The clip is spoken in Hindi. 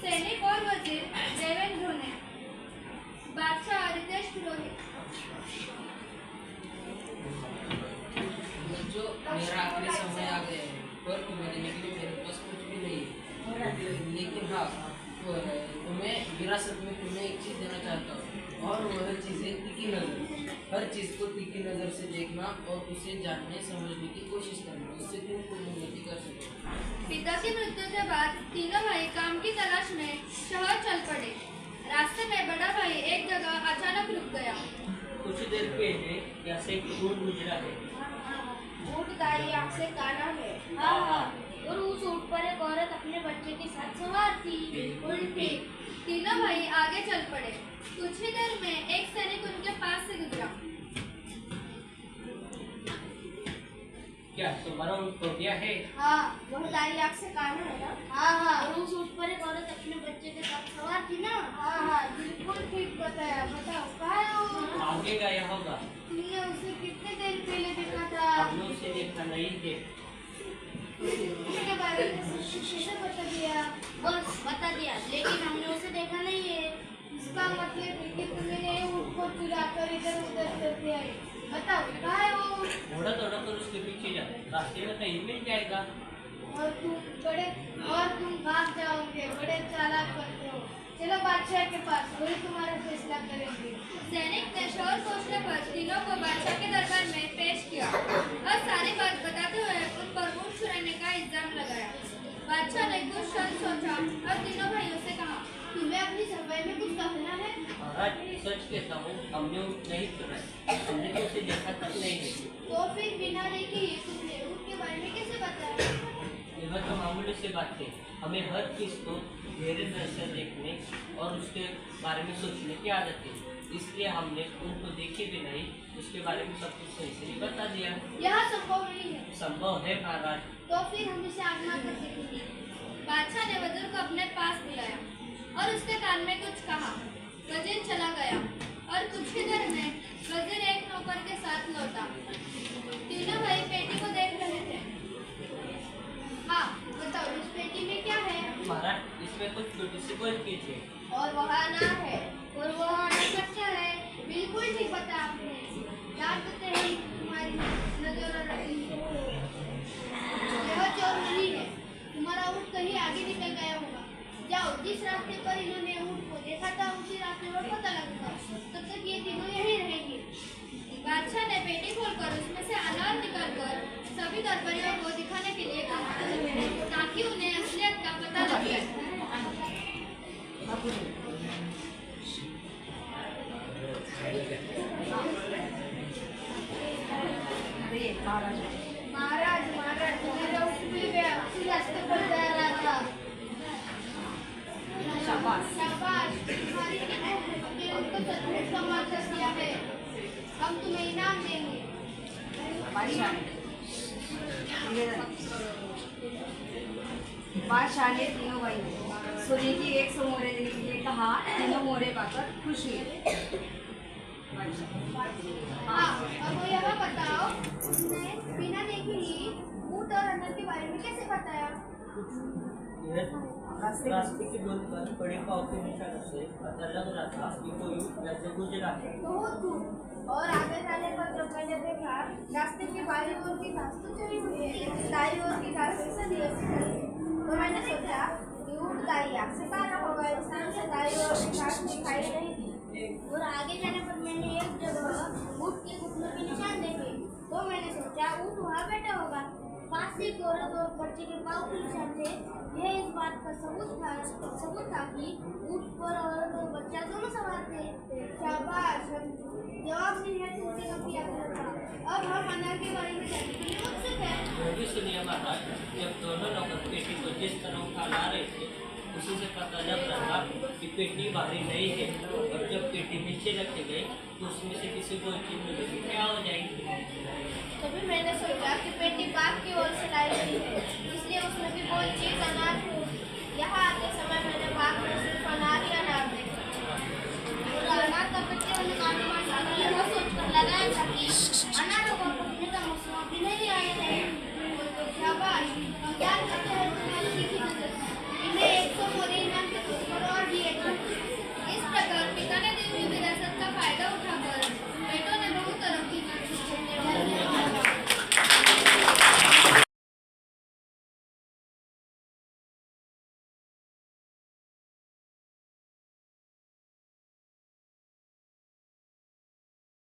सैनिक और वजीर देवेंद्र ने बादशाह रितेश पुरोहित। जो मेरा आखिरी समय आ गया है पर तुम्हें देने के लिए मेरे पास कुछ भी नहीं है, लेकिन हाँ तुम्हें विरासत में तुम्हें एक चीज़ देना चाहता हूँ और वह चीज़ है तीखी नज़र। हर चीज़ को तीखी नज़र से देखना और उसे जानने समझने की कोशिश करना, उससे तुम कोई उन्नति कर सको। पिता की मृत्यु के बाद तीनों भाई काम की तलाश में शहर चल पड़े। रास्ते में बड़ा भाई एक जगह अचानक रुक गया। कुछ देर पहले यहाँ से एक ऊँट गुजरा है। ऊँट दाई आँख से काला है। हाँ, और उस ऊँट पर एक औरत अपने बच्चे के साथ सवार थी। बिल्कुल ठीक। तीनों भाई आगे चल पड़े। कुछ ही देर में एक सैनिक उनके पास से गुजरा। क्या तुम्हारा ऊँट खो गया है? हाँ, वह दाई आँख से काला है ना? हाँ, और उस ऊँट पर एक औरत अपने बच्चे के साथ सवार थी ना? हाँ, बिल्कुल ठीक बताया। बताओ कहाँ है वो? आगे गया होगा। तुमने उसे कितने देर पहले देखा था? हमने उसे देखा नहीं है। उसके बारे में किसे बता दिया? बस बता दिया, लेकिन हमने उसे देखा नहीं है। इसका मतलब है कि तुमने ऊँट को चुराकर इधर उधर करते आए। बताओ कहाँ है वो? थोड़ा थोड़ा कर उसके पीछे जा, रास्ते में कहीं मिल जाएगा। और तुम भाग जाओगे। बड़े चालाक करते हो। चलो बादशाह के पास, वही तुम्हारा फैसला करेंगे। सैनिक ने शोर पहुंचने पर तीनों को बादशाह के दरबार में पेश किया और सारी बात बताते हुए उन पर ऊँट चुराने का इल्जाम लगाया। बादशाह ने कुछ क्षण सोचा और तीनों भाइयों से कहा, तुम्हें अपनी सफाई में कुछ कहना है? महाराज सच कहता हूँ, हमने ऊँट नहीं चुराया, हमने तो उसे देखा तक नहीं है। तो फिर बिना देखे ही तुमने ऊँट के बारे में कैसे बताया? यह तो मामूली सी बात है। हमें हर चीज़ को गहरे नजर से देखने और उसके बारे में सोचने की आदत है, इसलिए हमने उनको देखे भी नहीं, उसके बारे में सब कुछ सही से बता दिया। यह संभव नहीं है। संभव है महाराज। तो फिर हम इसे आजमा कर देखेंगे। बादशाह ने वजीर को अपने पास बुलाया और उसके कान में कुछ कहा। वजीर चला गया और कुछ ही देर में वजीर एक नौकर के साथ लौटा। तीनों भाई पेटी को देख रहे थे। हाँ, बताओ इस पेटी में क्या है? महाराज इसमें कुछ छोटी सी गोल चीज है। और वह अनार है। और वह अनार कच्चा है। बिल्कुल ठीक बताया आपने। याद करते हैं तुम्हारी नजर रखी। यह चोर नहीं है। तुम्हारा ऊँट कहीं आगे निकल गया होगा। जाओ, जिस रास्ते पर इन्होंने ऊँट को देखा था उसी रास्ते पर पता लगेगा। तब तक ये तीनों यहीं रहेंगे। बादशाह ने पेटी खोलकर उसमें से अनार निकालकर सभी दरबारियों को दिखाने के लिए कहा, ताकि उन्हें असलियत का पता लग जाए। महाराज मेरा ऊँट मिल गया। उसी रास्ते पर जा रहा था। शाबाश। तुम्हारी अपने ऊँट को सचमुच का मार्ग किया है। हम तुम्हें इनाम देंगे। बादशाह ने तीनों भाई सोने की 100 मोहरे देने के लिए कहा। तीनों मोहरे पाकर खुश हुए। हाँ, अब यह बताओ, तुमने बिना देखे ही ऊँट और अनार के बारे में कैसे बताया? रास्ते की दूर पर बड़े पाव के निशान से पता लग रहा था कि कोई वैसे गुजरा है। बहुत खूब। और आगे जाने पर जब मैंने देखा रास्ते के बाई ओर की घास तो चढ़ी हुई है, लेकिन दाई ओर की घास सीधी खड़ी है। तो मैंने सोचा कि ऊँट दाई आँख से काला होगा, इंसान से दाई ओर की घास दिखाई नहीं दी। और आगे जाने पर मैंने एक जगह ऊँट के घुटनों के निशान देखे। तो मैंने सोचा ऊँट वहाँ बैठा होगा। पास एक औरत और बच्चे के पाँव के निशान थे। यह इस बात का सबूत था कि ऊँट पर औरत और बच्चा दोनों सवार थे। शाबाश, जवाब नहीं है तुमने कभी आगे था। अब हम अनार के बारे में जानने के लिए उत्सुक हैं। वो भी सुनिए महाराज, जब दोनों नौकर पेटी को जिस तरह उठा ला रहे थे उसी से पता लग रहा कि पेटी भारी नहीं है, और जब पेटी नीचे रखी गई तो उसमें से किसी को चीज मिलेगी क्या हो जाएगी। तभी मैंने सोचा कि पेटी बाग की ओर से लाई गई है, इसलिए उसमें भी कोई चीज अनार हो। यहाँ आते समय मैंने बाग में से